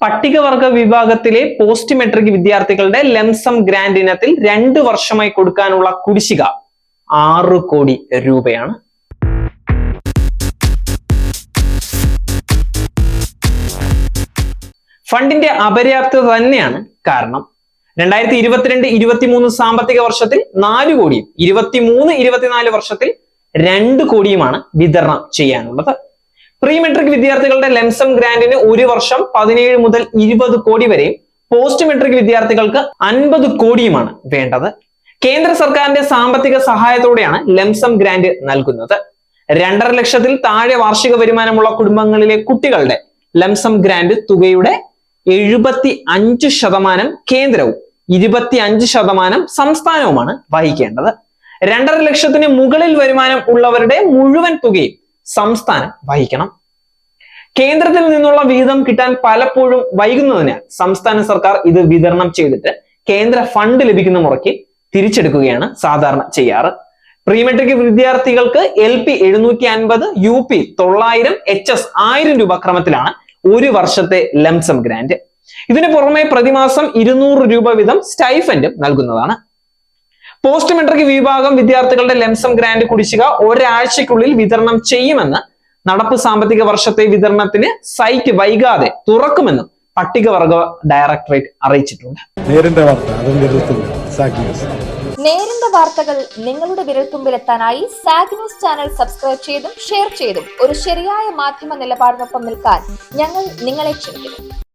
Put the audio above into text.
പട്ടികവർഗ വിഭാഗത്തിലെ post metric വിദ്യാർത്ഥികളുടെ ലംസം ഗ്രാന്റ് ഇനത്തിൽ 2 വർഷമായി കൊടുക്കാനുള്ള കുടിശ്ശിക 6 കോടി രൂപയാണ്. ഫണ്ടിന്റെ അപര്യാപ്തത തന്നെയാണ് കാരണം. 2022-23 സാമ്പത്തിക വർഷത്തിൽ 4 കോടിയും 23-24 വർഷത്തിൽ 2 കോടിയുമാണ് വിതരണം ചെയ്യാനുള്ളത്. പ്രീ മെട്രിക് വിദ്യാർത്ഥികളുടെ ലംസം ഗ്രാന്റിന് ഒരു വർഷം 17 മുതൽ 20 കോടി വരെയും പോസ്റ്റ് മെട്രിക് വിദ്യാർത്ഥികൾക്ക് 50 കോടിയുമാണ് വേണ്ടത്. കേന്ദ്ര സർക്കാരിന്റെ സാമ്പത്തിക സഹായത്തോടെയാണ് ലംസം ഗ്രാന്റ് നൽകുന്നത്. 2.5 ലക്ഷത്തിൽ താഴെ വാർഷിക വരുമാനമുള്ള കുടുംബങ്ങളിലെ കുട്ടികളുടെ ലംസം ഗ്രാന്റ് തുകയുടെ 75% കേന്ദ്രവും 25% സംസ്ഥാനവുമാണ് വഹിക്കേണ്ടത്. 2.5 ലക്ഷത്തിന് മുകളിൽ വരുമാനം ഉള്ളവരുടെ മുഴുവൻ തുകയും സംസ്ഥാനം വഹിക്കണം. കേന്ദ്രത്തിൽ നിന്നുള്ള വിഹിതം കിട്ടാൻ പലപ്പോഴും വൈകുന്നതിനാൽ സംസ്ഥാന സർക്കാർ ഇത് വിതരണം ചെയ്തിട്ട് കേന്ദ്ര ഫണ്ട് ലഭിക്കുന്ന മുറയ്ക്ക് തിരിച്ചെടുക്കുകയാണ് സാധാരണ ചെയ്യാറ്. പ്രീ മെട്രിക് വിദ്യാർത്ഥികൾക്ക് LP 750, UP 900, HS 1000 രൂപ ക്രമത്തിലാണ് ഒരു വർഷത്തെ ലംസം ഗ്രാന്റ്. ഇതിനു പുറമെ പ്രതിമാസം 200 രൂപ വീതം സ്റ്റൈഫൻഡും നൽകുന്നതാണ്. പോസ്റ്റ് മെട്രിക് വിഭാഗം വിദ്യാർത്ഥികളുടെ ലംസം ഗ്രാന്റ് കുടിശ്ശിക ഒരാഴ്ചയ്ക്കുള്ളിൽ വിതരണം ചെയ്യുമെന്ന് നടപ്പ് സാമ്പത്തിക വർഷത്തെ വിതരണത്തിന് സൈറ്റ് വൈകാതെ തുറക്കുമെന്നും പട്ടികവർഗ ഡയറക്ടറേറ്റ് അറിയിച്ചിട്ടുണ്ട്. നേരിന്റെ വാർത്തകൾ നിങ്ങളുടെ വിരൽത്തുമ്പിലെത്താനായി സാഗ് ന്യൂസ് ചാനൽ സബ്സ്ക്രൈബ് ചെയ്തും ഷെയർ ചെയ്തും ഒരു ശരിയായ മാധ്യമ നിലപാടിനൊപ്പം നിൽക്കാൻ ഞങ്ങൾ നിങ്ങളെ ക്ഷണിക്കുന്നു.